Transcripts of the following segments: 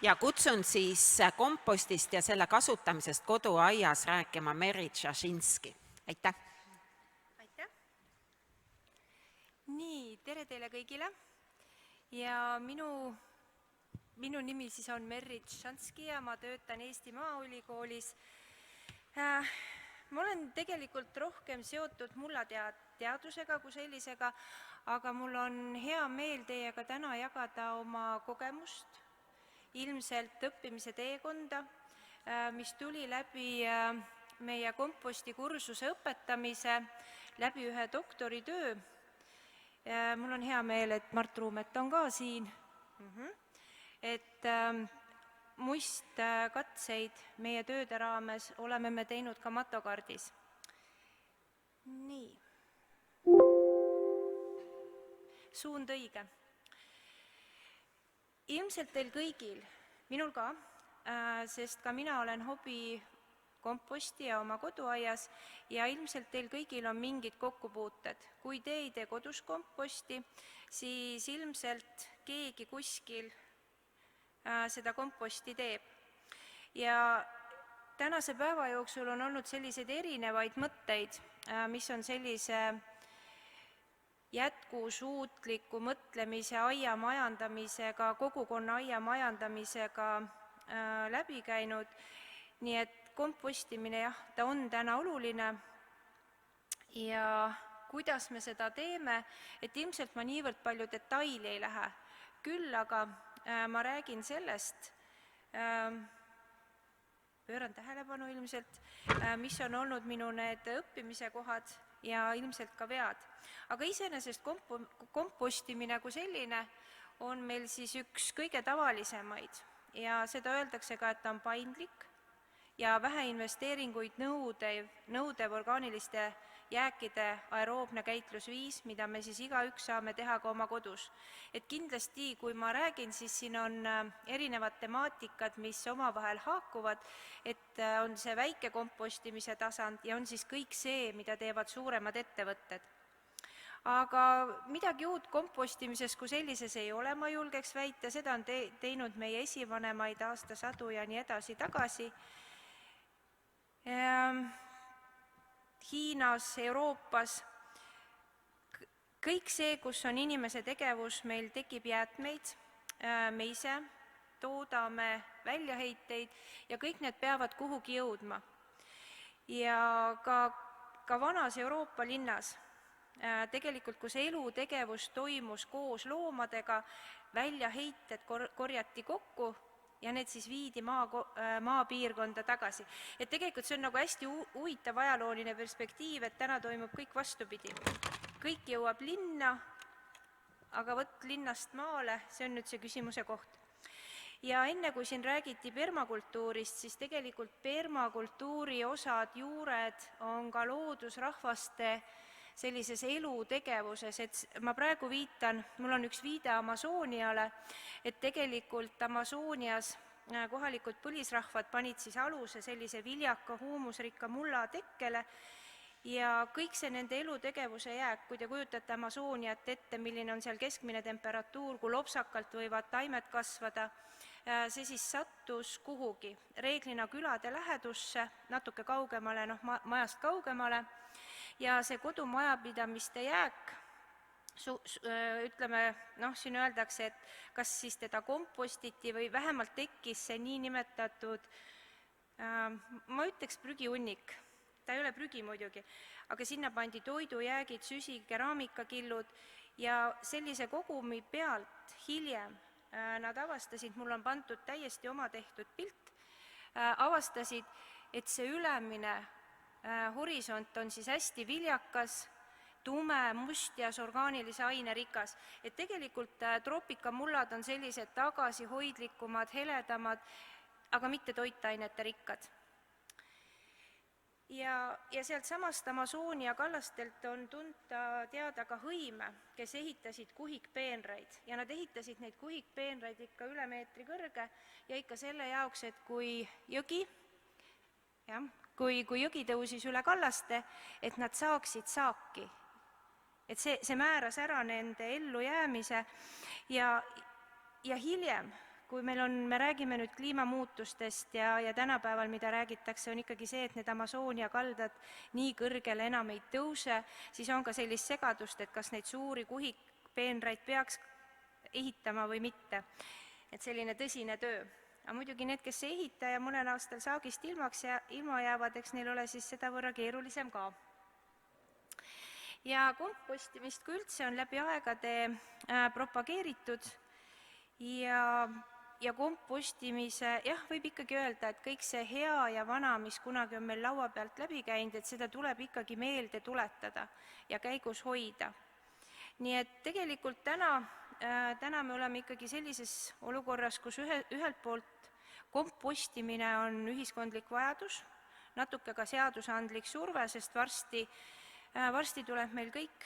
Ja kutsun siis kompostist ja selle kasutamisest koduaias rääkima Merry Tšašinski. Aitäh! Aitäh! Nii, tere teile kõigile! Ja minu nimi siis on Merry Tšašinski ja ma töötan Eesti Maaülikoolis. Ma olen tegelikult rohkem seotud mullateadusega kui sellisega, aga mul on hea meel teiega täna jagada oma kogemust, ilmselt õppimise teekonda, mis tuli läbi meie kompostikursuse õpetamise, läbi ühe doktoritöö. Mul on hea meel, et Mart Ruumet on ka siin. Et muistkatseid meie tööde raames oleme me teinud ka Matokardis. Nii. Suund õige. Ilmselt teil kõigil, minul ka, sest ka mina olen komposti ja oma koduaias ja ilmselt teil kõigil on mingid kokkupuuted. Kui te ei tee kodus komposti, siis ilmselt keegi kuskil seda komposti teeb. Ja tänase päeva jooksul on olnud selliseid erinevaid mõtteid, mis on sellise jätkusuutliku mõtlemise, aiamajandamisega, kogukonna aiamajandamisega läbi käinud. Nii et kompostimine, jah, ta on täna oluline ja kuidas me seda teeme, et ilmselt ma niivõrd palju detaili ei lähe. Küll aga ma räägin sellest, pööran tähelepanu ilmselt, mis on olnud minu need õppimise kohad ja ilmselt ka vead. Aga iseenesest kompostimine kui selline on meil siis üks kõige tavalisemaid ja seda öeldakse ka, et ta on paindlik ja vähe investeeringuid nõudev orgaaniliste jääkide aeroobne käitlusviis, mida me siis igaüks saame teha ka oma kodus. Et kindlasti, kui ma räägin, siis siin on erinevad temaatikad, mis omavahel haakuvad, et on see väike kompostimise tasand ja on siis kõik see, mida teevad suuremad ettevõtted. Aga midagi uut kompostimises kui sellises ei ole, ma julgeks väita, seda on teinud meie esivanemaid aastasadu ja nii edasi tagasi. Hiinas, Euroopas, kõik see, kus on inimese tegevus, meil tekib jäätmeid, me ise toodame väljaheiteid ja kõik need peavad kuhugi jõudma. Ja ka vanas Euroopa linnas, tegelikult kus elutegevus toimus koos loomadega, väljaheited korjati kokku ja need siis viidi maapiirkonda tagasi. Et tegelikult see on nagu hästi huvitav ajalooline perspektiiv, et täna toimub kõik vastupidi. Kõik jõuab linna, aga võt linnast maale, see on nüüd see küsimuse koht. Ja enne kui siin räägiti permakultuurist, siis tegelikult permakultuuri osad, juured on ka loodusrahvaste sellises elutegevuses, et ma praegu viitan, mul on üks viide Amazoniale, et tegelikult Amazonias kohalikud põlisrahvad panid siis aluse sellise viljaka, huumusrikka mulla tekkele ja kõik see nende elutegevuse jääk, kui te kujutate Amazoniat ette, milline on seal keskmine temperatuur, kui lopsakalt võivad taimed kasvada, see siis sattus kuhugi, reeglina külade lähedusse, natuke kaugemale, majast kaugemale, ja see kodumajapidamiste jääk, ütleme, siin öeldakse, et kas siis teda kompostiti või vähemalt tekkis see niinimetatud, ma ütleks prügihunnik, ta ei ole prügi muidugi, aga sinna pandi toidujäägid, süsi, keraamikakillud ja sellise kogumi pealt hiljem nad avastasid, mul on pandud täiesti oma tehtud pilt, avastasid, et see ülemine horisont on siis hästi viljakas, tume, mustjas, orgaanilise aine rikas. Et tegelikult troopikamullad on sellised tagasihoidlikumad, heledamad, aga mitte toitainete rikkad. Ja sealt samast Amazonia kallastelt on teada ka hõime, kes ehitasid kuhikpeenraid ja nad ehitasid neid kuhikpeenraid ikka üle meetri kõrge ja ikka selle jaoks, et kui jõgi tõusis üle kallaste, et nad saaksid saaki. Et see määras ära nende ellujäämise ja hiljem, me räägime nüüd kliimamuutustest ja tänapäeval, mida räägitakse, on ikkagi see, et need Amazonia kaldad nii kõrgele enam ei tõuse, siis on ka sellist segadust, et kas neid suuri kuhikpeenraid peaks ehitama või mitte. Et selline tõsine töö. Aga muidugi need, kes ei ehita ja mõnel aastal saagist ilma jäävad, eks neil ole siis seda võrra keerulisem ka. Ja kompostimist kui üldse on läbi aegade propageeritud ja kompostimise, võib ikkagi öelda, et kõik see hea ja vana, mis kunagi on meil laua pealt läbi käinud, et seda tuleb ikkagi meelde tuletada ja käigus hoida. Nii et tegelikult täna me oleme ikkagi sellises olukorras, kus ühelt poolt kompostimine on ühiskondlik vajadus, natuke ka seadusandlik surve, sest varsti tuleb meil kõik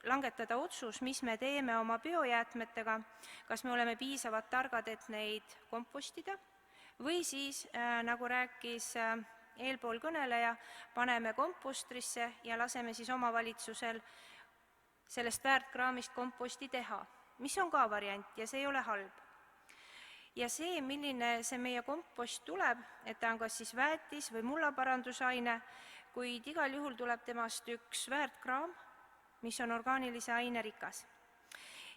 langetada otsus, mis me teeme oma biojäätmetega, kas me oleme piisavalt targad, et neid kompostida, või siis, nagu rääkis eelpool kõneleja, paneme kompostrisse ja laseme siis omavalitsusel sellest väärtkraamist komposti teha, mis on ka variant ja see ei ole halb. Ja see, milline see meie kompost tuleb, et ta on kas siis väetis või mullaparandusaine, kuid igal juhul tuleb temast üks väärtkraam, mis on orgaanilise aine rikas.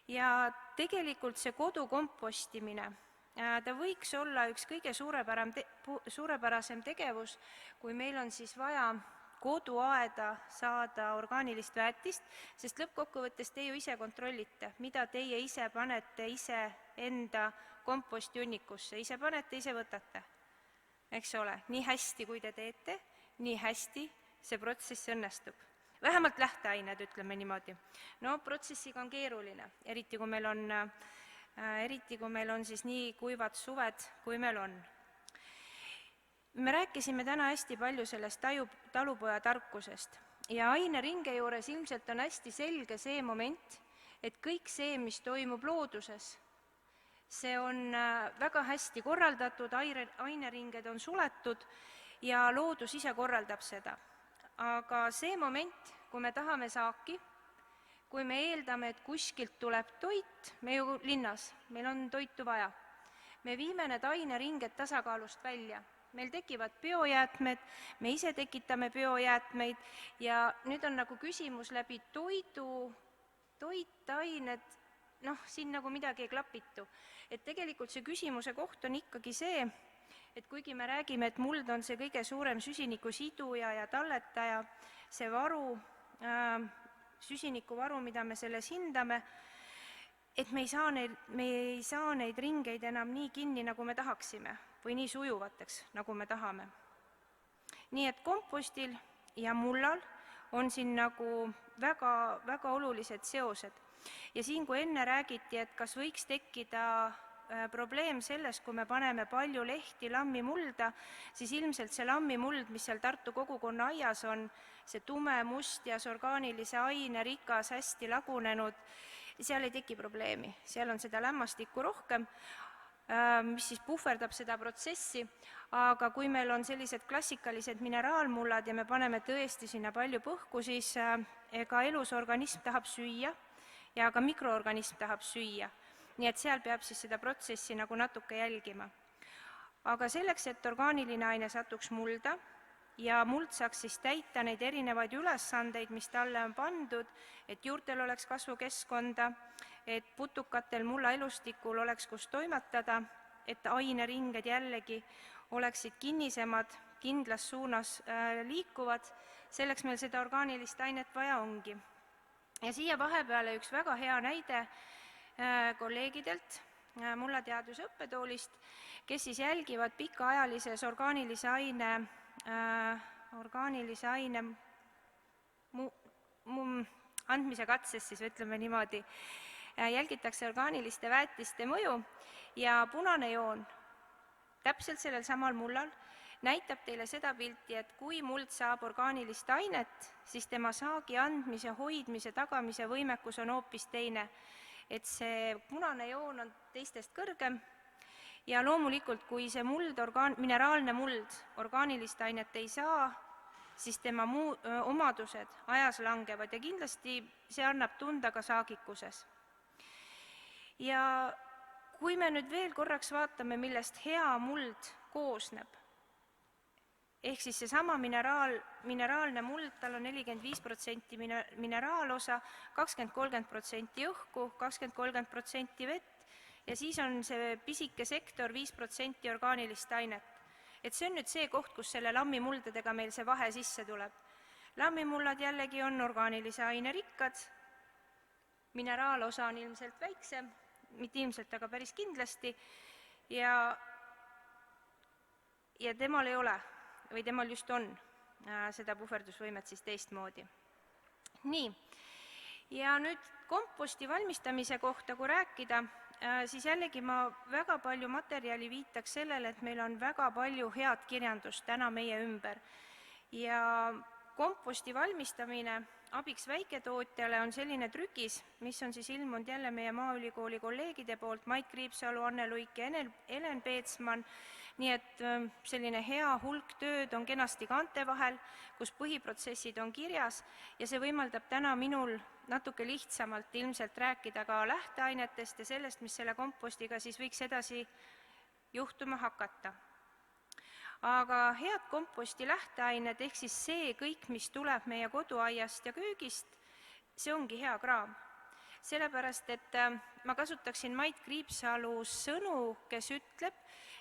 Ja tegelikult see kodukompostimine, ta võiks olla üks kõige suurepärasem tegevus, kui meil on siis vaja koduaeda saada orgaanilist väetist, sest lõppkokkuvõttes te ju ise kontrollite, mida teie ise panete ise enda kompostihunnikusse, ise panete, ise võtate. Eks ole, nii hästi kui te teete, nii hästi see protsess õnnestub. Vähemalt lähteained, ütleme niimoodi. No protsessiga on keeruline, eriti kui meil on siis nii kuivad suved, kui meil on. Me rääkisime täna hästi palju sellest talupoja tarkusest ja aineringe juures ilmselt on hästi selge see moment, et kõik see, mis toimub looduses, see on väga hästi korraldatud, aineringed on suletud ja loodus ise korraldab seda. Aga see moment, kui me tahame saaki, kui me eeldame, et kuskilt tuleb toit, me ju linnas, meil on toitu vaja, me viime need aineringed tasakaalust välja. Meil tekivad biojäätmed, me ise tekitame biojäätmeid ja nüüd on nagu küsimus läbi toitained, siin nagu midagi ei klapitu. Et tegelikult see küsimuse koht on ikkagi see, et kuigi me räägime, et muld on see kõige suurem süsiniku siduja ja talletaja, see varu, süsinikuvaru, mida me selles hindame, et me ei saa neid ringeid enam nii kinni, nagu me tahaksime või nii sujuvateks, nagu me tahame. Nii et kompostil ja mullal on siin nagu väga, väga olulised seosed. Ja siin, kui enne räägiti, et kas võiks tekkida probleem selles, kui me paneme palju lehti lammimulda, siis ilmselt see lammimuld, mis seal Tartu kogukonna aias on, see tume, mustjas, orgaanilise aine, rikas, hästi lagunenud, seal ei teki probleemi. Seal on seda lämmastikku rohkem, mis siis puhverdab seda protsessi, aga kui meil on sellised klassikalised mineraalmullad ja me paneme tõesti sinna palju põhku, siis ega elusorganism tahab süüa ja ka mikroorganism tahab süüa. Nii et seal peab siis seda protsessi nagu natuke jälgima. Aga selleks, et orgaaniline aine satuks mulda ja muld saaks siis täita neid erinevaid ülesandeid, mis talle on pandud, et juurtel oleks kasvukeskkonda, et putukatel mulla elustikul oleks kus toimetada, et aineringed jällegi oleksid kinnisemad, kindlas suunas liikuvad, selleks meil seda orgaanilist ainet vaja ongi. Ja siia vahepeale üks väga hea näide kolleegidelt mulla teaduse õppetoolist, kes siis jälgivad pikaajalises orgaanilise aine andmise katses, siis ütleme niimoodi, jälgitakse orgaaniliste väetiste mõju ja punane joon täpselt sellel samal mullal näitab teile seda pilti, et kui muld saab orgaanilist ainet, siis tema saagi andmise, hoidmise, tagamise võimekus on hoopis teine. Et see punane joon on teistest kõrgem ja loomulikult, kui see mineraalne muld orgaanilist ainet ei saa, siis tema omadused ajas langevad ja kindlasti see annab tunda ka saagikuses. Ja kui me nüüd veel korraks vaatame, millest hea muld koosneb, ehk siis seesama mineraalne muld, tal on 45% mineraalosa, 20-30% õhku, 20-30% vett ja siis on see pisike sektor 5% orgaanilist ainet. Et see on nüüd see koht, kus selle lammimuldadega meil see vahe sisse tuleb. Lammimullad jällegi on orgaanilise aine rikkad, mineraalosa on ilmselt väiksem, mitte ilmselt, aga päris kindlasti, ja temal ei ole või temal just on seda puhverdusvõimet siis teistmoodi. Nii, ja nüüd komposti valmistamise kohta, kui rääkida, siis jällegi ma väga palju materjali viitaks sellele, et meil on väga palju head kirjandust täna meie ümber. Ja komposti valmistamine abiks väiketootjale on selline trükis, mis on siis ilmunud jälle meie Maaülikooli kolleegide poolt, Mait Kriipsalu, Anne Luik ja Elen Peetsman, nii et selline hea hulk tööd on kenasti kaante vahel, kus põhiprotsessid on kirjas ja see võimaldab täna minul natuke lihtsamalt ilmselt rääkida ka lähteainetest ja sellest, mis selle kompostiga siis võiks edasi juhtuma hakata. Aga head komposti lähteained, ehk siis see kõik, mis tuleb meie koduaiast ja köögist, see ongi hea kraam. Sellepärast, et ma kasutaksin Mait Kriipsalu sõnu, kes ütleb,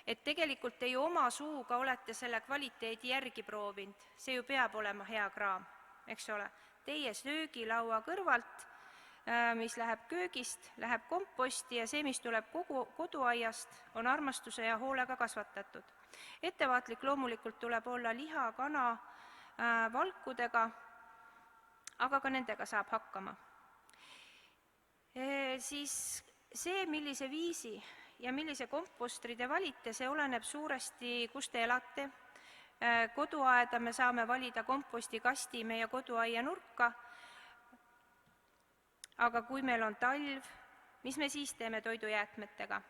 et tegelikult teie oma suuga olete selle kvaliteedi järgi proovinud, see ju peab olema hea kraam, eks ole. Teie söögilaua kõrvalt, mis läheb köögist, läheb komposti ja see, mis tuleb koduaiast, on armastuse ja hoolega kasvatatud. Ettevaatlik loomulikult tuleb olla liha, kana, valkudega, aga ka nendega saab hakkama. Siis see, millise viisi ja millise kompostri te valite, see oleneb suuresti, kus te elate. Koduaeda me saame valida kompostikasti meie koduaia nurka, aga kui meil on talv, mis me siis teeme toidujäätmetega?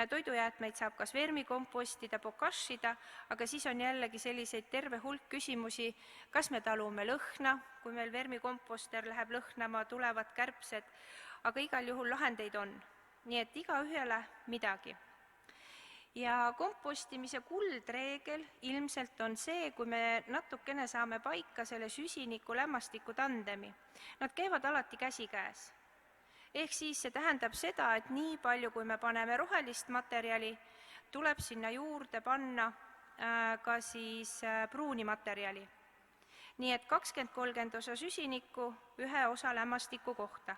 Toidujäätmeid saab kas vermikompostida, bokašida, aga siis on jällegi selliseid terve hulk küsimusi, kas me talume lõhna, kui meil vermikomposter läheb lõhnama, tulevad kärbsed, aga igal juhul lahendeid on. Nii et igaühele midagi. Ja kompostimise kuldreegel ilmselt on see, kui me natukene saame paika selle süsiniku lämmastiku tandemi. Nad käivad alati käsikäes. Ehk siis see tähendab seda, et nii palju, kui me paneme rohelist materjali, tuleb sinna juurde panna ka siis pruuni materjali. Nii et 20-30 osa süsinikku ühe osa lämmastiku kohta.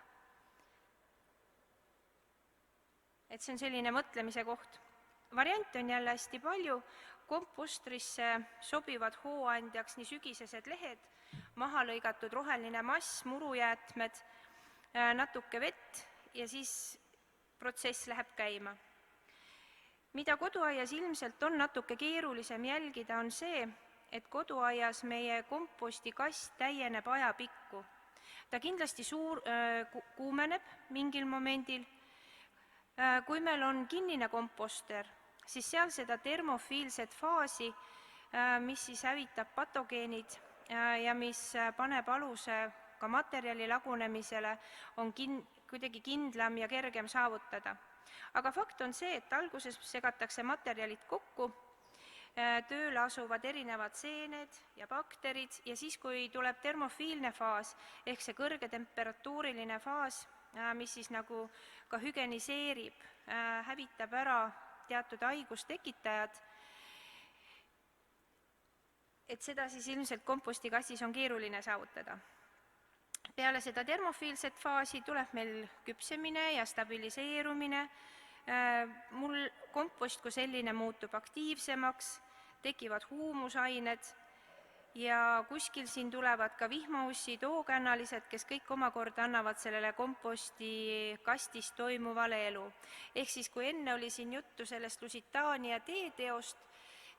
Et see on selline mõtlemise koht. Variante on jälle hästi palju, kompostrisse sobivad hooandjaks nii sügisesed lehed, maha lõigatud roheline mass, murujäätmed, natuke vett ja siis protsess läheb käima. Mida koduaias ilmselt on natuke keerulisem jälgida, on see, et koduaias meie kompostikast täieneb ajapikku. Ta kindlasti kuumeneb mingil momendil. Kui meil on kinnine komposter, siis seal seda termofiilset faasi, mis siis hävitab patogeenid ja mis paneb aluse ka materjali lagunemisele, on kuidagi kindlam ja kergem saavutada. Aga fakt on see, et alguses segatakse materjalid kokku, tööle asuvad erinevad seened ja bakterid ja siis, kui tuleb termofiilne faas ehk see kõrge temperatuuriline faas, mis siis nagu ka hügeniseerib, hävitab ära teatud haigustekitajad, et seda siis ilmselt kompostikastis on keeruline saavutada. Peale seda termofiilset faasi tuleb meil küpsemine ja stabiliseerumine. Mul kompost kui selline muutub aktiivsemaks, tekivad huumusained ja kuskil siin tulevad ka vihmaussid, hoogannalised, kes kõik omakorda annavad sellele komposti kastis toimuvale elu. Ehk siis, kui enne oli siin juttu sellest lusitaania teeteost,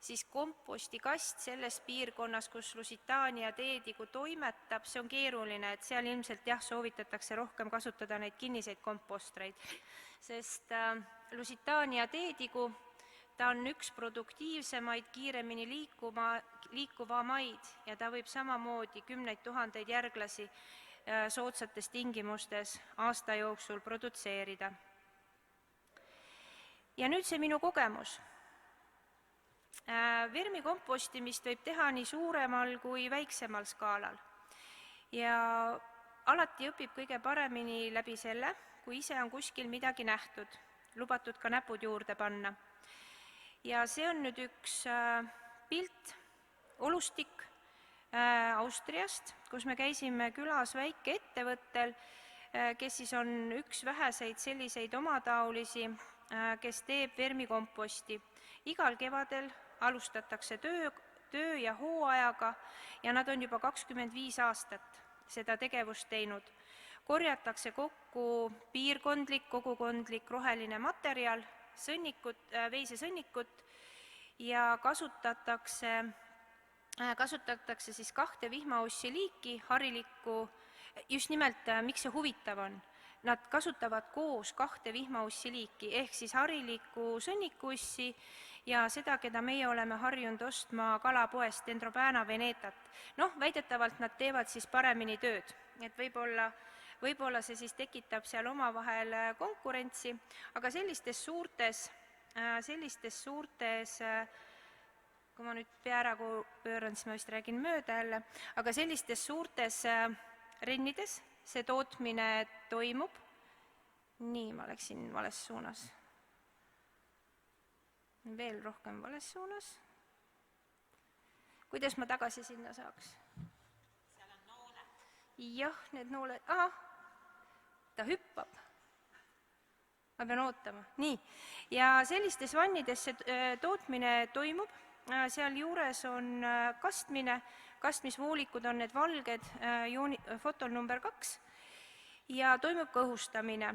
siis kompostikast selles piirkonnas, kus lusitaania teedigu toimetab, see on keeruline, et seal ilmselt soovitatakse rohkem kasutada neid kinniseid kompostreid, sest lusitaania teedigu, ta on üks produktiivsemaid, kiiremini liikuva maid ja ta võib samamoodi 10 000 järglasi soodsates tingimustes aasta jooksul produtseerida. Ja nüüd see minu kogemus. Vermikompostimist võib teha nii suuremal kui väiksemal skaalal. Ja alati õpib kõige paremini läbi selle, kui ise on kuskil midagi nähtud, lubatud ka näpud juurde panna. Ja see on nüüd üks pilt, olustik Austriast, kus me käisime külas väikeettevõttel, kes siis on üks väheseid selliseid omataolisi, kes teeb vermikomposti. Igal kevadel alustatakse töö ja hooajaga ja nad on juba 25 aastat seda tegevust teinud. Korjatakse kokku piirkondlik, kogukondlik roheline materjal, veisesõnnikut ja kasutatakse siis 2 vihmaussi liiki, harilikku, just nimelt, miks see huvitav on, nad kasutavad koos 2 vihmaussi liiki, ehk siis harilikku sõnnikuussi ja seda, keda meie oleme harjunud ostma kalapoest, Dendrobana venetat. Väidetavalt nad teevad siis paremini tööd, et võib-olla see siis tekitab seal omavahel konkurentsi, aga sellistes suurtes, kui ma nüüd pea ära pööran, siis ma vist räägin mööda jälle, aga sellistes suurtes rennides see tootmine toimub. Nii, ma läksin vales suunas. Veel rohkem vales suunas. Kuidas ma tagasi sinna saaks? Seal on nooled. Jah, need nooled, ta hüppab. Ma pean ootama. Nii, ja sellistes vannides see tootmine toimub. Seal juures on kastmisvoolikud on need valged, fotol number 2, ja toimub ka õhustamine.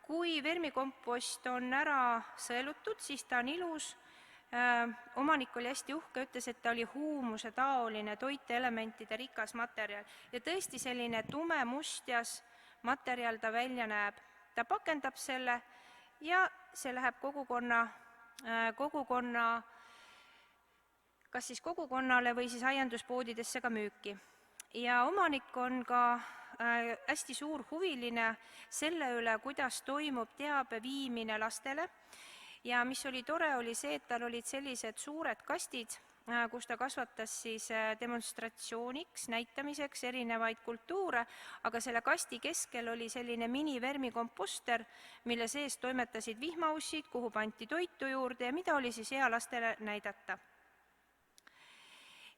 Kui vermikompost on ära sõelutud, siis ta on ilus. Omanik oli hästi uhke, ütles, et ta oli huumuse taoline toiteelementide rikas materjal ja tõesti selline tume mustjas materjal ta välja näeb. Ta pakendab selle ja see läheb kas siis kogukonnale või siis aianduspoodidesse ka müüki. Ja omanik on ka hästi suur huviline selle üle, kuidas toimub teabe viimine lastele. Ja mis oli tore, oli see, et tal olid sellised suured kastid, kus ta kasvatas siis demonstratsiooniks, näitamiseks erinevaid kultuure, aga selle kasti keskel oli selline mini-vermikomposter, mille sees toimetasid vihmaussid, kuhu pandi toitu juurde ja mida oli siis hea lastele näidata.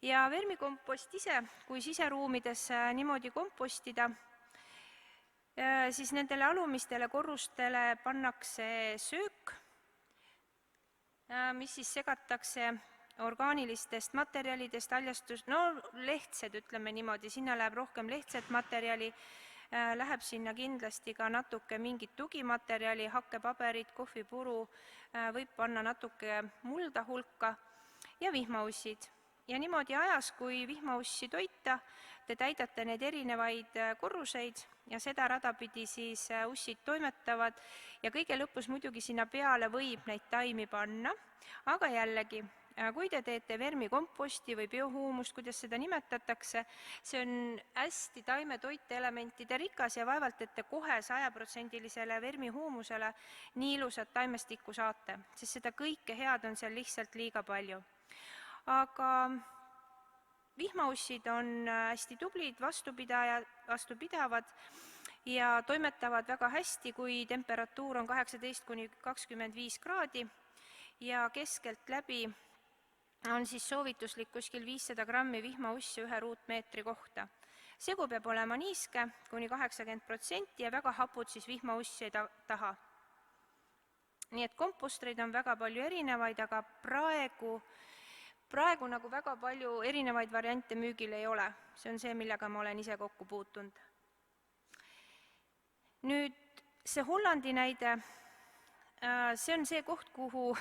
Ja vermikompost ise, kui siseruumides niimoodi kompostida, siis nendele alumistele korrustele pannakse söök, mis siis segatakse orgaanilistest materjalidest, lehtsed, ütleme niimoodi, sinna läheb rohkem lehtset materjali, läheb sinna kindlasti ka natuke mingit tugimaterjali, hakkepaberit, kohvipuru, võib panna natuke mulda hulka ja vihmaussid. Ja niimoodi ajas, kui vihmaussi toita, te täidate need erinevaid korruseid ja seda radapidi siis ussid toimetavad ja kõige lõpus muidugi sinna peale võib neid taimi panna, aga jällegi, kui te teete vermikomposti või biohuumust, kuidas seda nimetatakse, see on hästi taimetoiteelementide rikas ja vaevalt, et te kohe 100%-lisele vermihuumusele nii ilusat taimestikku saate, sest seda kõike head on seal lihtsalt liiga palju. Aga vihmaussid on hästi tublid, vastupidavad ja toimetavad väga hästi, kui temperatuur on 18–25 kraadi ja keskelt läbi on siis soovituslik kuskil 500 grammi vihmaussi 1 ruutmeetri kohta. Segu peab olema niiske kuni 80% ja väga hapud siis vihmaussi ei taha. Nii et kompostreid on väga palju erinevaid, aga praegu nagu väga palju erinevaid variante müügil ei ole. See on see, millega ma olen ise kokku puutunud. Nüüd see Hollandi näide, see on see koht, kuhu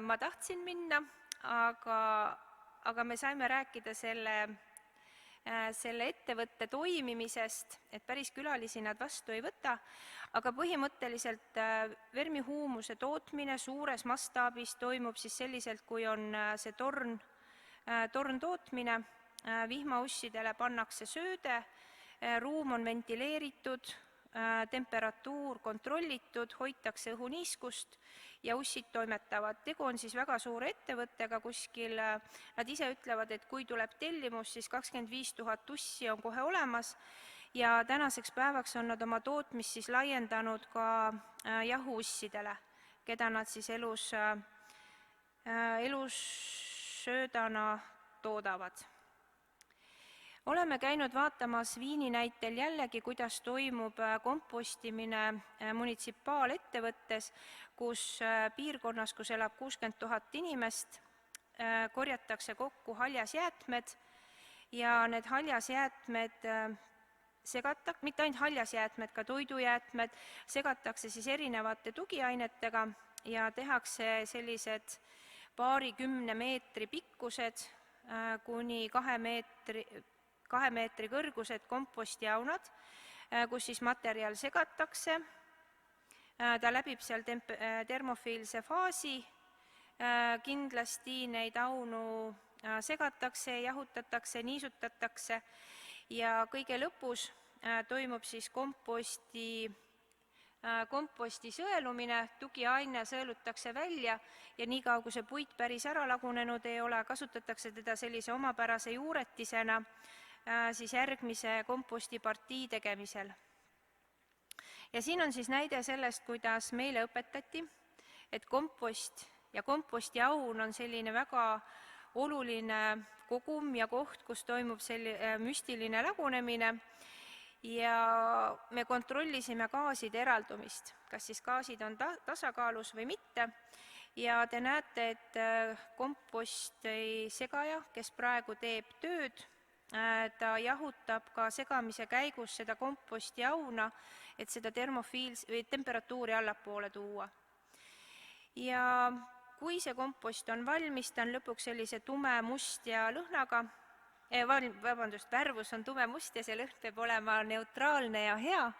ma tahtsin minna, aga me saime rääkida selle ettevõtte toimimisest, et päris külalisi nad vastu ei võta, aga põhimõtteliselt vermihuumuse tootmine suures mastaabis toimub siis selliselt, kui on see torntootmine, vihmaussidele pannakse sööde, ruum on ventileeritud, temperatuur kontrollitud, hoitakse õhuniiskust ja ussid toimetavad. Tegu on siis väga suure ettevõttega kuskil, nad ise ütlevad, et kui tuleb tellimus, siis 25 000 ussi on kohe olemas ja tänaseks päevaks on nad oma tootmist siis laiendanud ka jahuussidele, keda nad siis elussöödana toodavad. Oleme käinud vaatamas Viini näitel jällegi, kuidas toimub kompostimine munitsipaalettevõttes, kus piirkonnas, kus elab 60 000 inimest, korjatakse kokku haljasjäätmed ja need haljasjäätmed mitte ainult haljasjäätmed, ka toidujäätmed segatakse siis erinevate tugiainetega ja tehakse sellised paarikümne meetri pikkused kuni 2 meetri kõrgused kompostiaunad, kus siis materjal segatakse. Ta läbib seal termofiilse faasi, kindlasti neid aunu segatakse, jahutatakse, niisutatakse ja kõige lõpus toimub siis komposti sõelumine, tugiaine sõelutakse välja ja niikaua, kui see puit päris ära lagunenud ei ole, kasutatakse teda sellise omapärase juuretisena siis järgmise kompostipartii tegemisel. Ja siin on siis näide sellest, kuidas meile õpetati, et kompost ja kompostiaun on selline väga oluline kogum ja koht, kus toimub selline müstiline lagunemine ja me kontrollisime gaaside eraldumist, kas siis gaasid on tasakaalus või mitte ja te näete, et komposti segaja, kes praegu teeb tööd, ta jahutab ka segamise käigus seda kompostiauna, et seda temperatuuri allapoole tuua. Ja kui see kompost on valmis, ta on lõpuks sellise tume must ja lõhnaga, värvus on tume must ja see lõhn peab olema neutraalne ja hea,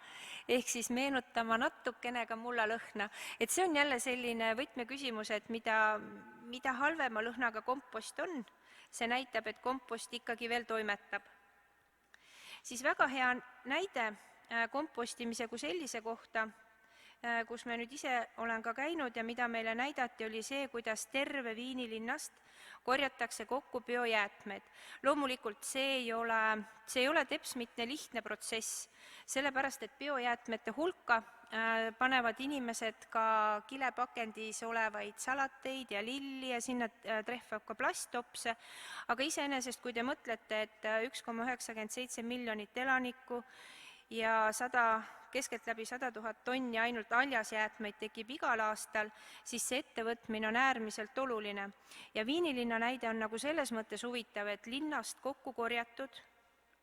ehk siis meenutama natukene ka mullalõhna. Et see on jälle selline võtmeküsimus, et mida halvema lõhnaga kompost on, see näitab, et kompost ikkagi veel toimetab. Siis väga hea näide kompostimise kui sellise kohta, kus me nüüd ise olen ka käinud ja mida meile näidati, oli see, kuidas terve Viini linnast korjatakse kokku biojäätmed. Loomulikult see ei ole teps mitte lihtne protsess, sellepärast et biojäätmete hulka panevad inimesed ka kilepakendis olevaid salateid ja lilli ja sinna trehvab ka plasttopse, aga iseenesest, kui te mõtlete, et 1,97 miljonit elanikku ja keskeltläbi 100 000 tonni ainult haljasjäätmeid tekib igal aastal, siis see ettevõtmine on äärmiselt oluline. Ja Viini linna näide on nagu selles mõttes huvitav, et linnast kokku korjatud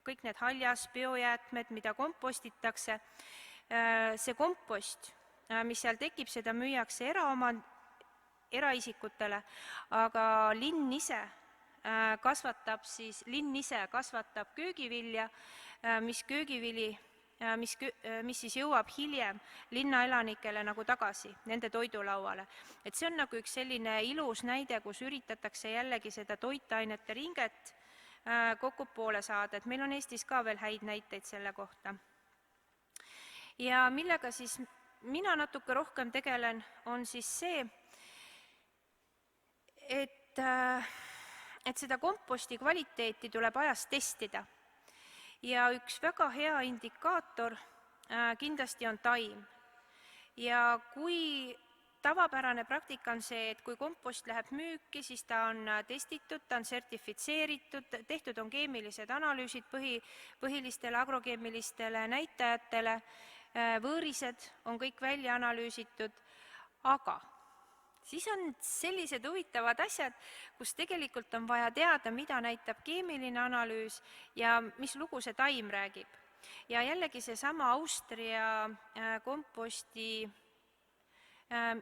kõik need haljas biojäätmed, mida kompostitakse, see kompost, mis seal tekib, seda müüakse eraisikutele, aga linn ise kasvatab köögivilja, mis siis jõuab hiljem linnaelanikele nagu tagasi, nende toidulauale. Et see on nagu üks selline ilus näide, kus üritatakse jällegi seda toitainete ringet kokku poole saada, et meil on Eestis ka veel häid näiteid selle kohta. Ja millega siis mina natuke rohkem tegelen, on siis see, et seda komposti kvaliteeti tuleb ajas testida. Ja üks väga hea indikaator kindlasti on taim. Ja kui tavapärane praktika on see, et kui kompost läheb müüki, siis ta on testitud, ta on sertifitseeritud, tehtud on keemilised analüüsid põhilistele agrokeemilistele näitajatele, võõrised on kõik välja analüüsitud, aga siis on sellised huvitavad asjad, kus tegelikult on vaja teada, mida näitab keemiline analüüs ja mis lugu see taim räägib. Ja jällegi seesama Austria komposti,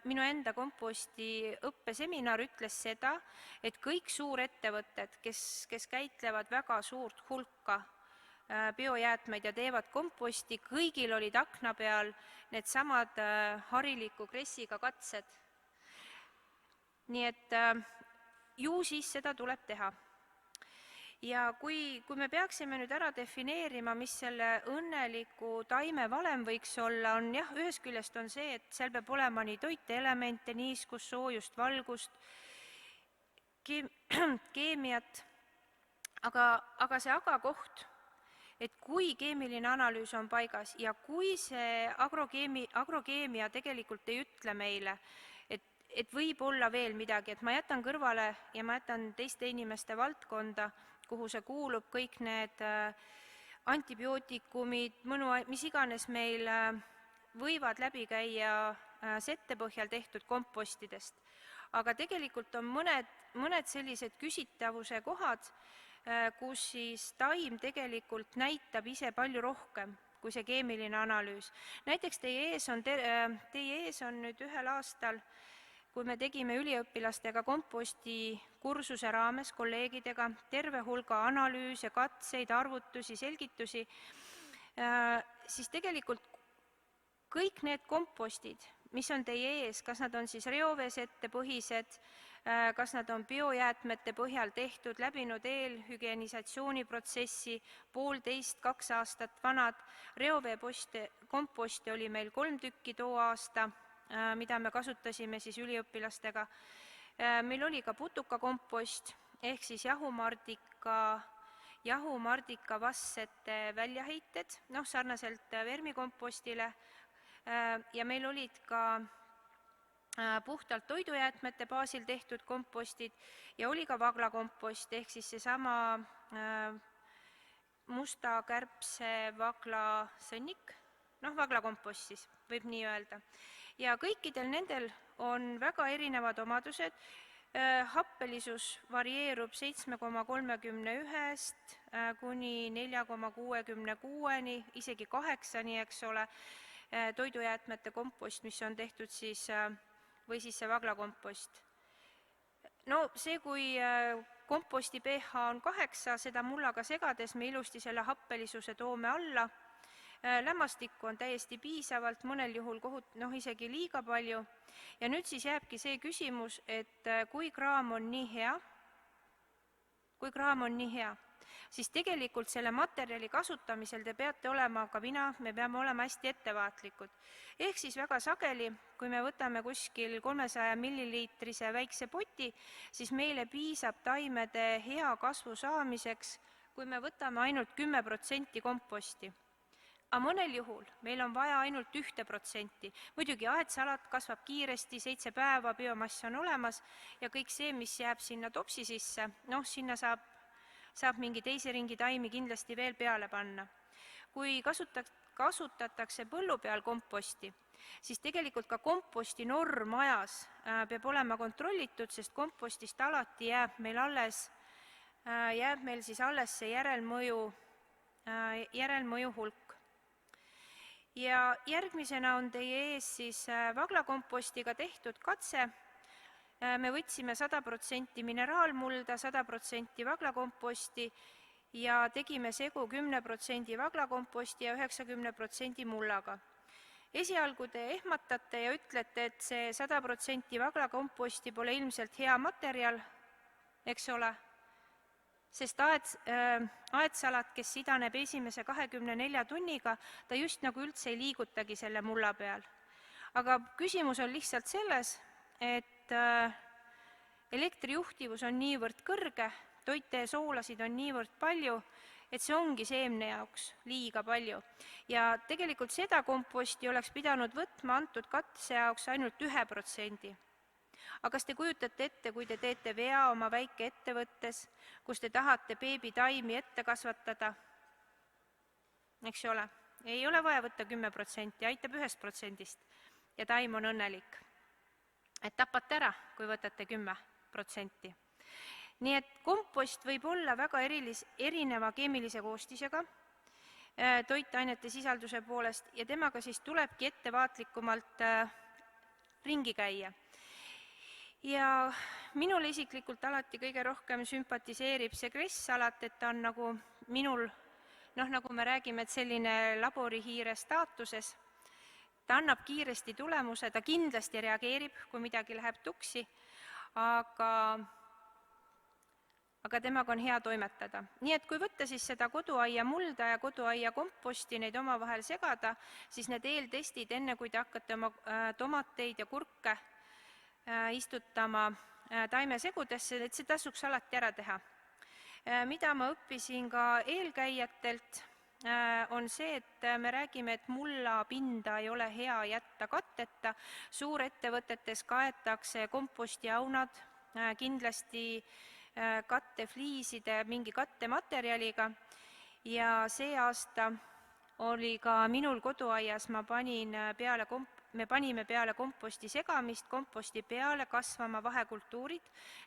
minu enda komposti õppeseminar ütles seda, et kõik suurettevõtted, kes käitlevad väga suurt hulka biojäätmeid ja teevad komposti, kõigil olid akna peal needsamad hariliku kressiga katsed. Nii et ju siis seda tuleb teha. ja kui me peaksime nüüd ära defineerima, mis selle õnneliku taime valem võiks olla, on jah, ühest küljest on see, et seal peab olema nii toiteelemente, niiskust, soojust, valgust, keemiat, aga see aga-koht, et kui keemiline analüüs on paigas ja kui see agrokeemia tegelikult ei ütle meile, et võib olla veel midagi, et ma jätan kõrvale ja ma jätan teiste inimeste valdkonda, kuhu see kuulub, kõik need antibiootikumid, mis iganes meil võivad läbi käia sette põhjal tehtud kompostidest. Aga tegelikult on mõned sellised küsitavuse kohad, kus siis taim tegelikult näitab ise palju rohkem kui see keemiline analüüs. Näiteks teie ees on nüüd ühel aastal, kui me tegime üliõpilastega komposti kursuse raames kolleegidega terve hulga analüüse, katseid, arvutusi, selgitusi, siis tegelikult kõik need kompostid, mis on teie ees, kas nad on siis reoveesettepõhised, kas nad on biojäätmete põhjal tehtud, läbinud eelhügienisatsiooniprotsessi, 1,5–2 aastat vanad, reoveekomposti oli meil 3 tükki too aasta, mida me kasutasime siis üliõpilastega. Meil oli ka putukakompost ehk siis jahumardika vassete väljaheited, sarnaselt vermikompostile, ja meil olid ka puhtalt toidujäätmete baasil tehtud kompostid ja oli ka vaglakompost ehk siis seesama musta kärbse vaglasõnnik, vaglakompost siis, võib nii öelda. Ja kõikidel nendel on väga erinevad omadused, happelisus varieerub 7,31-st kuni 4,66-ni, isegi 8-ni, eks ole, toidujäätmete kompost, mis on tehtud siis, või siis see vaglakompost. See, kui komposti pH on 8, seda mullaga segades me ilusti selle happelisuse toome alla. Lämmastikku on täiesti piisavalt, mõnel juhul isegi liiga palju. Ja nüüd siis jääbki see küsimus, et kui kraam on nii hea, siis tegelikult selle materjali kasutamisel te peate olema, ka mina, me peame olema hästi ettevaatlikud. Ehk siis väga sageli, kui me võtame kuskil 300 milliliitrise väikse poti, siis meile piisab taimede hea kasvu saamiseks, kui me võtame ainult 10% komposti. Aga mõnel juhul meil on vaja ainult 1%. Muidugi aedsalat kasvab kiiresti, 7 päeva, biomass on olemas ja kõik see, mis jääb sinna topsi sisse, sinna saab mingi teise ringi taimi kindlasti veel peale panna. Kui kasutatakse põllu peal komposti, siis tegelikult ka komposti norm ajas peab olema kontrollitud, sest kompostist alati jääb meil siis alles see järelmõju hulk. Ja järgmisena on teie ees siis vaglakompostiga tehtud katse. Me võtsime 100% mineraalmulda, 100% vaglakomposti ja tegime segu 10% vaglakomposti ja 90% mullaga. Esialgu te ehmatate ja ütlete, et see 100% vaglakomposti pole ilmselt hea materjal, eks ole, sest aedsalat, kes sidaneb esimese 24 tunniga, ta just nagu üldse ei liigutagi selle mulla peal. Aga küsimus on lihtsalt selles, et elektrijuhtivus on niivõrd kõrge, toite ja soolasid on niivõrd palju, et see ongi seemne jaoks liiga palju. Ja tegelikult seda komposti oleks pidanud võtma antud katse jaoks ainult 1%. Aga kas te kujutate ette, kui te teete vea oma väike ettevõttes, kus te tahate beebitaimi ette kasvatada? Eks ole, ei ole vaja võtta 10%, aitab 1% ja taim on õnnelik. Et tapate ära, kui võtate 10%. Nii et kompost võib olla väga erineva keemilise koostisega toitainete sisalduse poolest ja temaga siis tulebki ettevaatlikumalt ringi käia. Ja minule isiklikult alati kõige rohkem sümpatiseerib see kresssalat, et ta on nagu minul, nagu me räägime, et selline laborihiire staatuses. Ta annab kiiresti tulemuse, ta kindlasti reageerib, kui midagi läheb tuksi, aga temaga on hea toimetada. Nii et kui võtta siis seda koduaia mulda ja koduaia komposti, neid omavahel segada, siis need eeltestid, enne kui te hakkate oma tomateid ja kurke istutama taimesegudesse, et see tasuks alati ära teha. Mida ma õppisin ka eelkäijatelt, on see, et me räägime, et mullapinda ei ole hea jätta katteta. Suurettevõtetes kaetakse kompostiaunad kindlasti kattefliiside, mingi kattematerjaliga ja see aasta oli ka minul koduaias, me panime peale komposti segamist, komposti peale kasvama vahekultuurid,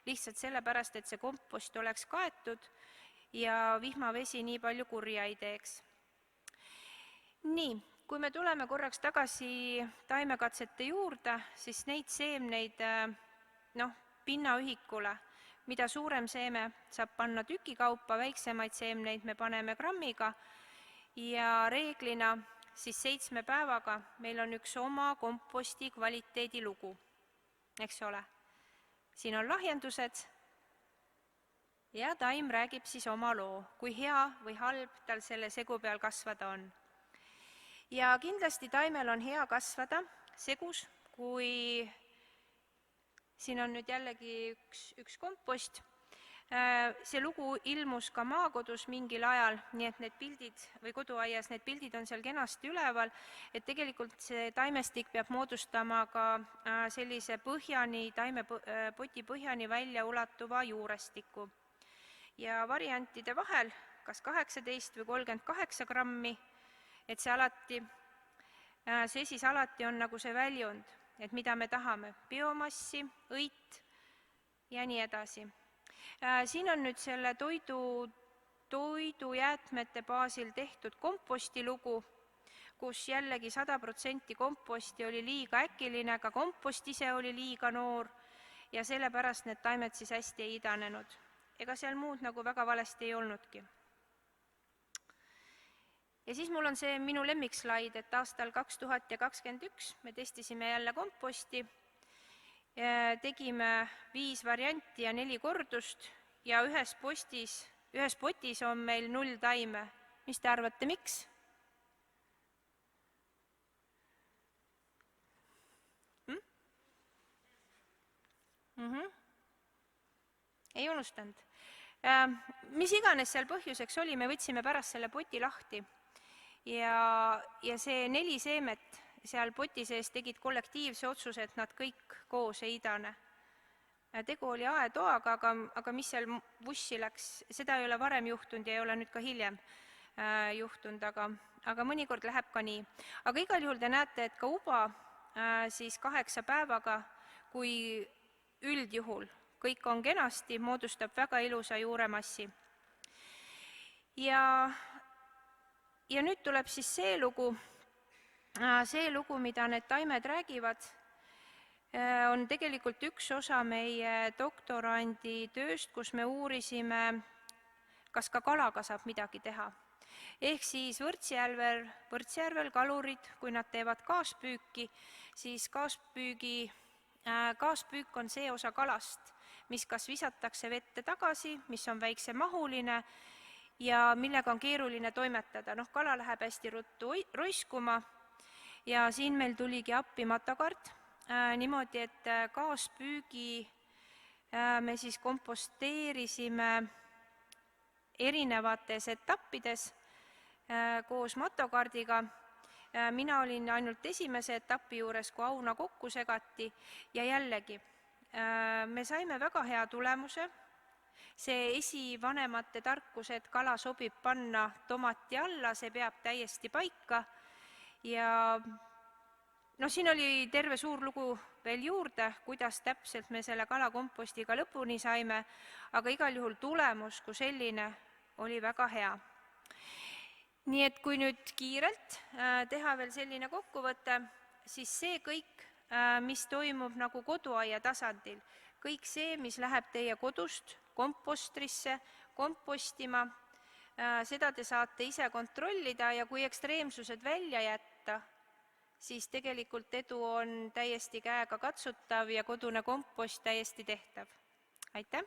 lihtsalt sellepärast, et see kompost oleks kaetud ja vihmavesi nii palju kurja ei teeks. Nii, kui me tuleme korraks tagasi taimekatsete juurde, siis neid seemneid pinnaühikule, mida suurem seeme saab panna tükikaupa, väiksemaid seemneid me paneme grammiga ja reeglina siis 7 päevaga meil on üks oma komposti kvaliteedi lugu, eks ole. Siin on lahjendused ja taim räägib siis oma loo, kui hea või halb tal selle segu peal kasvada on. Ja kindlasti taimel on hea kasvada segus, kui siin on nüüd jällegi üks kompost. See lugu ilmus ka maakodus mingil ajal, nii et need pildid või koduaias, need pildid on seal kenasti üleval, et tegelikult see taimestik peab moodustama ka sellise põhjani, taimepoti põhjani välja ulatuva juurestiku. Ja variantide vahel, kas 18 või 38 grammi, et see siis alati on nagu see väljund, et mida me tahame, biomassi, õit ja nii edasi. Siin on nüüd selle toidujäätmete baasil tehtud komposti lugu, kus jällegi 100% komposti oli liiga äkiline, ka kompost ise oli liiga noor ja sellepärast need taimed siis hästi ei idanenud. Ega seal muud nagu väga valesti ei olnudki. Ja siis mul on see minu lemmikslaid, et aastal 2021 me testisime jälle komposti, tegime 5 varianti ja 4 kordust ja ühes potis on meil 0 taime. Mis te arvate, miks? Ei unustanud. Mis iganes seal põhjuseks oli, me võtsime pärast selle poti lahti ja see 4 seemet seal poti sees tegid kollektiivse otsuse, et nad kõik koos ei idane. Tegu oli aetoaga, aga mis seal vussi läks, seda ei ole varem juhtunud ja ei ole nüüd ka hiljem juhtunud, aga mõnikord läheb ka nii. Aga igal juhul te näete, et ka uba siis 8 päevaga, kui üldjuhul kõik on kenasti, moodustab väga ilusa juuremassi. Ja nüüd tuleb siis see lugu, mida need taimed räägivad, on tegelikult üks osa meie doktorandi tööst, kus me uurisime, kas ka kalaga saab midagi teha. Ehk siis Võrtsjärvel kalurid, kui nad teevad kaaspüüki, siis kaaspüük on see osa kalast, mis kas visatakse vette tagasi, mis on väiksemahuline ja millega on keeruline toimetada. Kala läheb hästi ruttu roiskuma ja siin meil tuligi appi matokart niimoodi, et kaaspüügi me siis komposteerisime erinevates etappides koos matokardiga. Mina olin ainult esimese etapi juures, kui auna kokku segati ja jällegi me saime väga hea tulemuse. See esivanemate tarkus, et kala sobib panna tomati alla, see peab täiesti paika ja siin oli terve suur lugu veel juurde, kuidas täpselt me selle kalakompostiga lõpuni saime, aga igal juhul tulemus kui selline oli väga hea. Nii et kui nüüd kiirelt teha veel selline kokkuvõte, siis see kõik, mis toimub nagu koduaia tasandil, kõik see, mis läheb teie kodust kompostrisse, kompostima, seda te saate ise kontrollida ja kui ekstreemsused välja jätta, siis tegelikult edu on täiesti käega katsutav ja kodune kompost täiesti tehtav. Aitäh!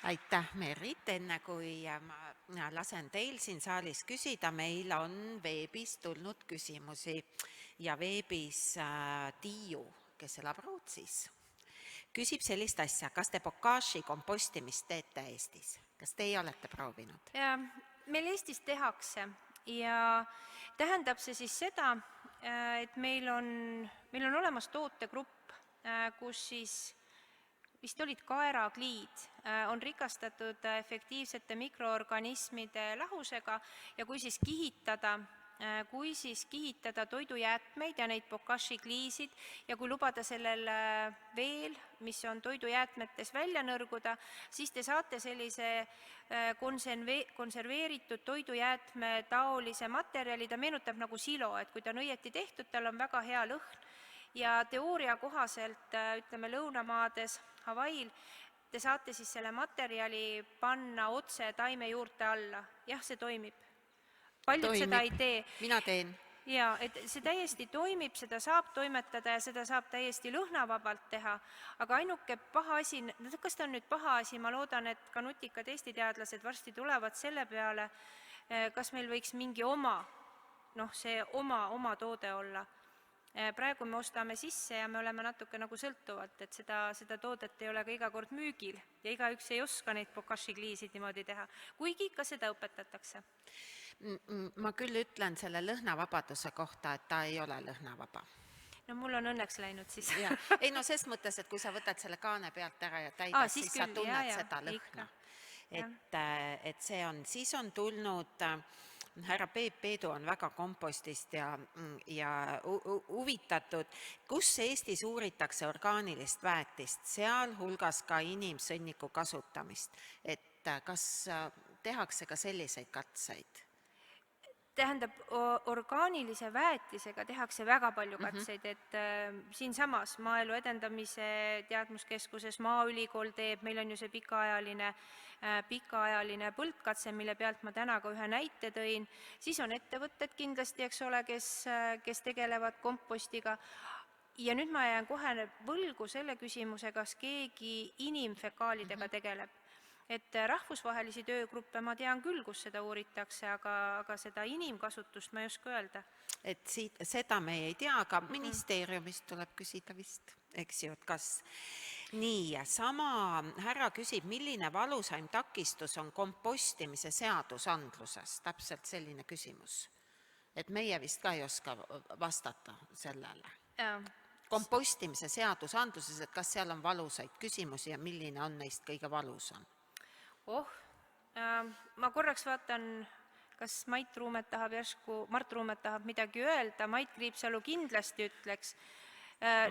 Aitäh, Merit, enne kui ma lasen teil siin saalis küsida, meil on veebis tulnud küsimusi ja veebis Tiiu, kes elab Rootsis, küsib sellist asja, kas te bokashi kompostimist teete Eestis? Kas teie olete proovinud? Ja meil Eestis tehakse ja tähendab see siis seda, et meil on olemas tootegrupp, kus siis vist olid kaerakliid, on rikastatud efektiivsete mikroorganismide lahusega ja kui siis kihitada toidujäätmeid ja neid bokashi kliisid ja kui lubada sellel veel, mis on toidujäätmetes välja nõrguda, siis te saate sellise konserveeritud toidujäätme taolise materjali, ta meenutab nagu silo, et kui ta on õieti tehtud, tal on väga hea lõhn ja teooria kohaselt, ütleme Lõunamaades, Hawaii'l, te saate siis selle materjali panna otse taime juurte alla. Jah, see toimib. Paljud seda ei tee. Mina teen. Jaa, et see täiesti toimib, seda saab toimetada ja seda saab täiesti lõhnavabalt teha, aga ainuke paha asi, kas ta on nüüd paha asi, ma loodan, et ka nutikad Eesti teadlased varsti tulevad selle peale, kas meil võiks mingi see oma toode olla. Praegu me ostame sisse ja me oleme natuke nagu sõltuvalt, et seda toodet ei ole ka iga kord müügil ja igaüks ei oska neid bokashi kliisid niimoodi teha, kuigi ikka seda õpetatakse. Ma küll ütlen selle lõhnavabaduse kohta, et ta ei ole lõhnavaba. No mul on õnneks läinud siis. Ei no ses mõttes, et kui sa võtad selle kaane pealt ära ja täidad, siis sa tunned seda lõhna. Et see on, siis on tulnud... Härra Peep Peedu on väga kompostist ja huvitatud, kus Eestis uuritakse orgaanilist väetist, seal hulgas ka inimsõnniku kasutamist. Et kas tehakse ka selliseid katseid? Tähendab, orgaanilise väetisega tehakse väga palju katseid, et siinsamas Maaelu Edendamise Teadmuskeskuses Maaülikool teeb, meil on ju see pikaajaline põldkatse, mille pealt ma täna ka ühe näite tõin, siis on ettevõtted kindlasti, eks ole, kes tegelevad kompostiga. Ja nüüd ma jään kohe võlgu selle küsimuse, kas keegi inimfekaalidega tegeleb. Et rahvusvahelisi töögruppe ma tean küll, kus seda uuritakse, aga seda inimkasutust ma ei oska öelda. Et seda me ei tea, aga ministeeriumist tuleb küsida vist, eks ju, et kas... Nii, sama härra küsib, milline valusaim takistus on kompostimise seadusandluses? Täpselt selline küsimus. Et meie vist ka ei oska vastata sellele. Kompostimise seadusandluses, et kas seal on valusaid küsimusi ja milline on neist kõige valusam? Ma korraks vaatan, kas Mart Ruumet tahab midagi öelda, Mait Kriipsalu kindlasti ütleks.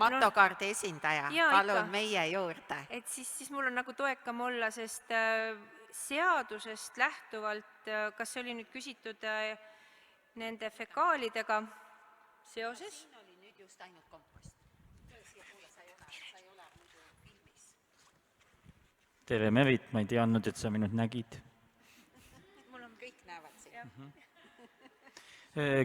Matokaardi esindaja, palun meie juurde. Et siis mul on nagu toekam olla, sest seadusest lähtuvalt, kas see oli nüüd küsitud nende fekaalidega seoses? Siin oli nüüd just ainult kompost. Sa ei ole muidu filmis. Tere Merit, ma ei teadnud, et sa minut nägid. Mul on kõik näevad siin.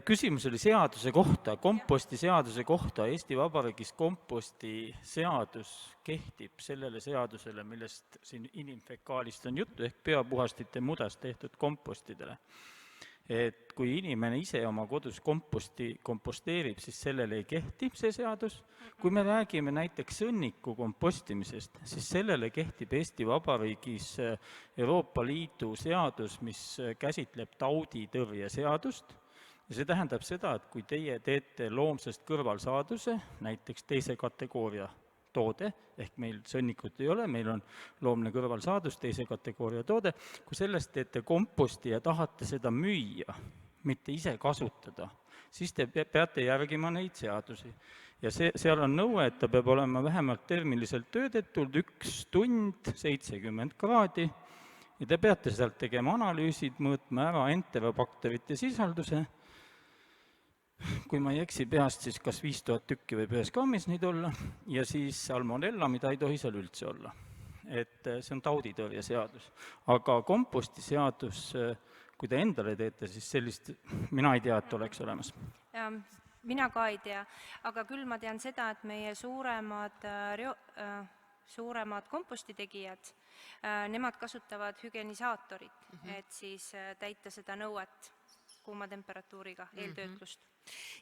Küsimus oli seaduse kohta, komposti seaduse kohta. Eesti Vabariigis komposti seadus kehtib sellele seadusele, millest siin inimfekaalist on juttu, ehk biopuhastite mudast tehtud kompostidele. Et kui inimene ise oma kodus komposteerib, siis sellele ei kehti see seadus. Kui me räägime näiteks sõnniku kompostimisest, siis sellele kehtib Eesti Vabariigis Euroopa Liidu seadus, mis käsitleb tauditõrje seadust. Ja see tähendab seda, et kui teie teete loomsest kõrvalsaaduse, näiteks teise kategooria toode, ehk meil sõnnikut ei ole, meil on loomne kõrvalsaadus, teise kategooria toode, kui sellest teete komposti ja tahate seda müüa, mitte ise kasutada, siis te peate järgima neid seadusi. Ja seal on nõue, et ta peab olema vähemalt termiliselt töödetud 1 tund 70 kraadi ja te peate sealt tegema analüüsid, mõõtma ära enterobakterite sisalduse. Kui ma ei eksi peast, siis kas 5000 tükki võib ühes kammis neid olla ja siis salmonella, mida ei tohi seal üldse olla. Et see on tauditõrje seadus. Aga komposti seadus, kui te endale teete, siis sellist mina ei tea, et oleks olemas. Mina ka ei tea, aga küll ma tean seda, et meie suuremad suuremad kompostitegijad, nemad kasutavad hügienisaatorit, et siis täita seda nõuet kuuma temperatuuriga eeltöötlust.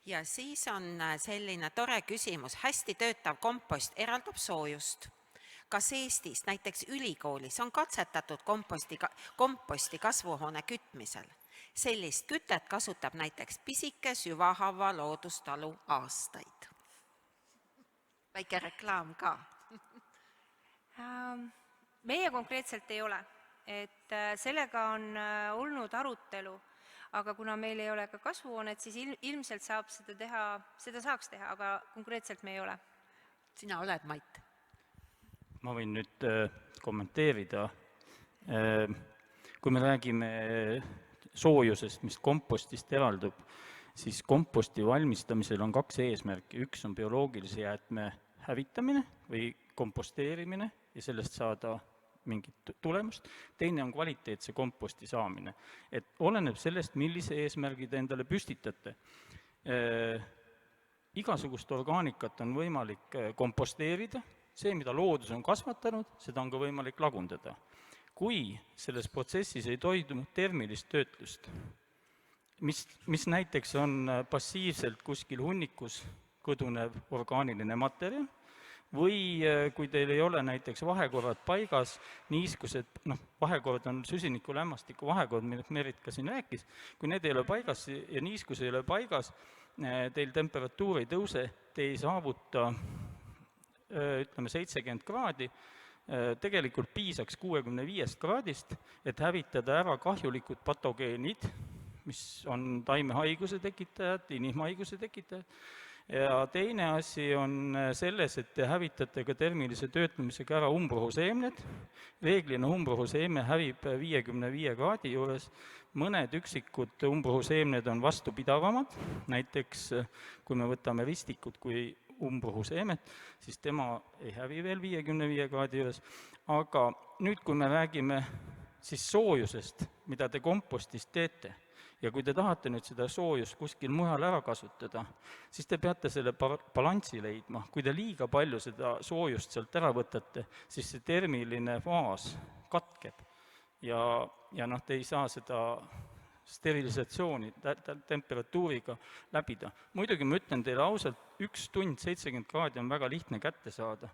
Ja siis on selline tore küsimus, hästi töötav kompost eraldab soojust. Kas Eestis, näiteks ülikoolis, on katsetatud komposti kasvuhoone kütmisel? Sellist kütet kasutab näiteks pisike Süvahavva loodustalu aastaid. Väike reklaam ka. Meie konkreetselt ei ole, et sellega on olnud arutelu, aga kuna meil ei ole ka kasvuhoonet, siis ilmselt seda saaks teha, aga konkreetselt me ei ole. Sina oled, Mait? Ma võin nüüd kommenteerida. Kui me räägime soojusest, mis kompostist eraldub, siis komposti valmistamisel on 2 eesmärki. Üks on bioloogilise jäätme hävitamine või komposteerimine ja sellest saada mingit tulemust. Teine on kvaliteetse komposti saamine. Et oleneb sellest, millise eesmärgi te endale püstitate. Igasugust orgaanikat on võimalik komposteerida, see, mida loodus on kasvatanud, seda on ka võimalik lagundada. Kui selles protsessis ei toimu termilist töötlust, mis näiteks on passiivselt kuskil hunnikus kõdunev orgaaniline materjal, või kui teil ei ole näiteks vahekorrad paigas, niiskused, vahekord on süsiniku lämmastiku vahekord, millest Merit ka siin rääkis, kui need ei ole paigas ja niiskus ei ole paigas, teil temperatuur ei tõuse, te ei saavuta 70 kraadi, tegelikult piisaks 65 kraadist, et hävitada ära kahjulikud patogeenid, mis on taimehaiguse tekitajad, inimhaiguse tekitajad. Ja teine asi on selles, et te hävitate ka termilise töötlemisega ära umbrohuseemned. Reeglina umbrohuseemne hävib 55 kraadi juures. Mõned üksikud umbrohuseemned on vastupidavamad, näiteks kui me võtame ristikut kui umbrohuseemet, siis tema ei hävi veel 55 kraadi juures. Aga nüüd, kui me räägime siis soojusest, mida te kompostist teete, ja kui te tahate nüüd seda soojust kuskil mujal ära kasutada, siis te peate selle balanssi leidma. Kui te liiga palju seda soojust sealt ära võtate, siis see termiline faas katkeb ja te ei saa seda sterilisatsiooni temperatuuriga läbida. Muidugi ma ütlen teile ausalt, 1 tund 70 kraadi on väga lihtne kätte saada.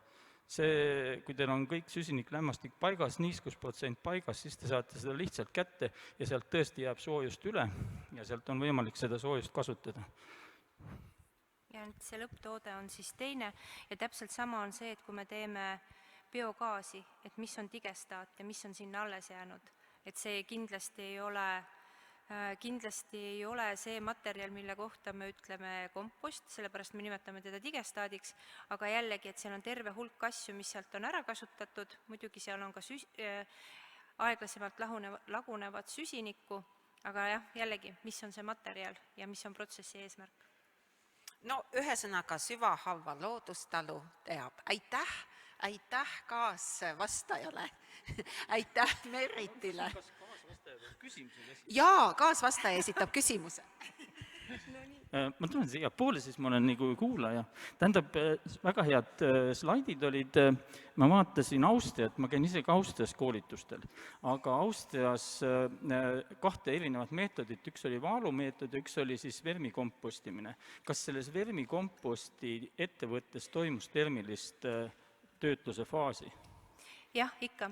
See, kui teil on kõik süsiniklämmastik paigas, niiskusprotsent paigas, siis te saate seda lihtsalt kätte ja sealt tõesti jääb soojust üle ja sealt on võimalik seda soojust kasutada. Ja see lõpptoode on siis teine ja täpselt sama on see, et kui me teeme biogaasi, et mis on digestaat ja mis on sinna alles jäänud, et see kindlasti ei ole see materjal, mille kohta me ütleme kompost, sellepärast me nimetame teda digestaadiks, aga jällegi, et seal on terve hulk asju, mis sealt on ära kasutatud, muidugi seal on ka aeglasemalt lagunevat süsinikku, aga jah, jällegi, mis on see materjal ja mis on protsessi eesmärk. No ühesõnaga Süvahavva loodustalu teab. Aitäh kaasvastajale. Aitäh Meritile. Jaa, kaasvastaja esitab küsimuse. Ma tulen siia poole, siis ma olen nagu kuulaja. Tähendab, väga head slaidid olid, ma vaatasin Austriat, ma käin ise ka Austrias koolitustel, aga Austrias 2 erinevat meetodit, üks oli vaalumeetod ja üks oli siis vermikompostimine. Kas selles vermikomposti ettevõttes toimus termilist töötluse faasi? Jah, ikka.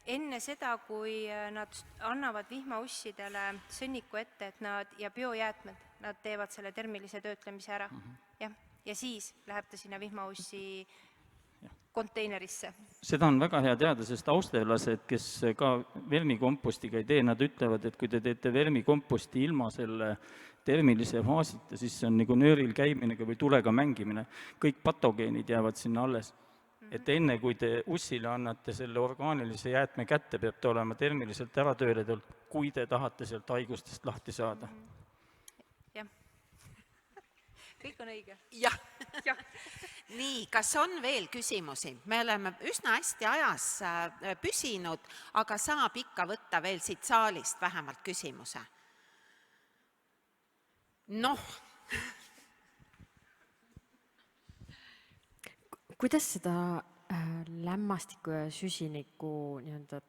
Enne seda, kui nad annavad vihmaussidele sõnniku ette, et ja biojäätmed, nad teevad selle termilise töötlemise ära. Ja siis läheb ta sinna vihmaussi konteinerisse. Seda on väga hea teada, sest austerlased, kes ka vermikompostiga ei tee, nad ütlevad, et kui te teete vermikomposti ilma selle termilise faasita, siis see on nagu nööril käimine või tulega mängimine. Kõik patogeenid jäävad sinna alles. Et enne, kui te ussile annate selle orgaanilise jäätme kätte, peab ta olema termiliselt ära tööletud, kui te tahate sealt haigustest lahti saada. Jah. Kõik on õige. Jah. Nii, kas on veel küsimusi? Me oleme üsna hästi ajas püsinud, aga saab ikka võtta veel siit saalist vähemalt küsimuse. Kuidas seda lämmastiku ja süsiniku nii-öelda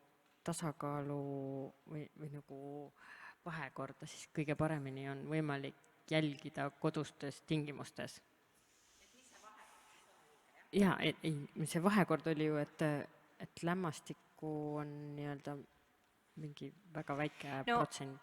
tasakaalu või nagu vahekorda siis kõige paremini on võimalik jälgida kodustes tingimustes. Jaa, ei, see vahekord oli ju, et lämmastikku on nii-öelda mingi väga väike protsent.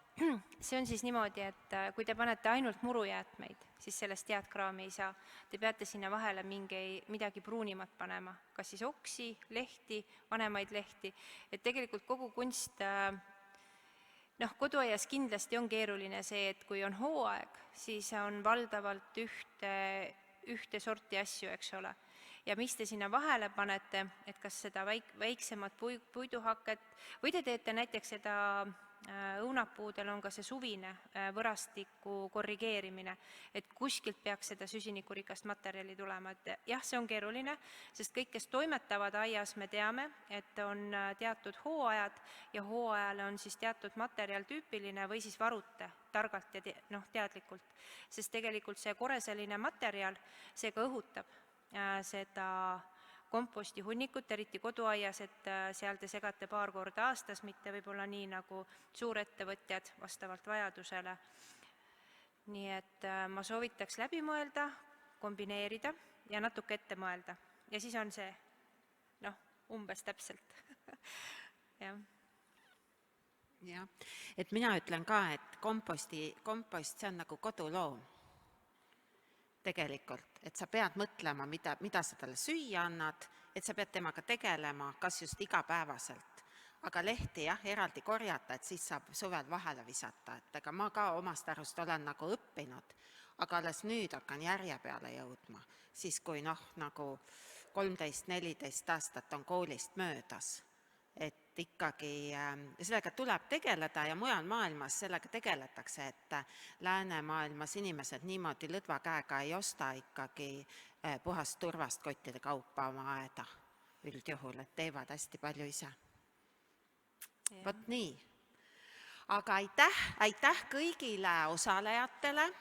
See on siis niimoodi, et kui te panete ainult murujäätmeid, siis sellest jäätkraami ei saa. Te peate sinna vahele midagi pruunimat panema, kas siis oksi, lehti, vanemaid lehti. Et tegelikult kogu kunst, koduaias kindlasti on keeruline see, et kui on hooaeg, siis on valdavalt ühte sorti asju, eks ole. Ja mis te sinna vahele panete, et kas seda väiksemat puiduhaket või te teete näiteks seda õunapuudel on ka see suvine võrastiku korrigeerimine, et kuskilt peaks seda süsinikurikast materjali tulema. Et jah, see on keeruline, sest kõik, kes toimetavad aias, me teame, et on teatud hooajad ja hooajale on siis teatud materjal tüüpiline või siis varute targalt ja teadlikult, sest tegelikult see koreseline materjal, see ka õhutab seda komposti hunnikut, eriti koduaias, et seal te segate paar korda aastas, mitte võib-olla nii nagu suurettevõtjad vastavalt vajadusele. Nii et ma soovitaks läbi mõelda, kombineerida ja natuke ette mõelda. Ja siis on see, umbes täpselt. Jah, et mina ütlen ka, et kompost, see on nagu koduloom. Tegelikult, et sa pead mõtlema, mida sa talle süüa annad, et sa pead temaga tegelema, kas just igapäevaselt. Aga lehti eraldi korjata, et siis saab suvel vahele visata. Et ega ma ka omast arust olen nagu õppinud, aga alles nüüd hakkan järje peale jõudma. Siis kui nagu 13-14 aastat on koolist möödas. Et ikkagi sellega tuleb tegeleda ja mujal maailmas sellega tegeletakse, et läänemaailmas inimesed niimoodi lõdva käega ei osta ikkagi puhast turvast kottide kaupa oma aeda üldjuhul, et teevad hästi palju ise. Vot nii. Aga aitäh kõigile osalejatele.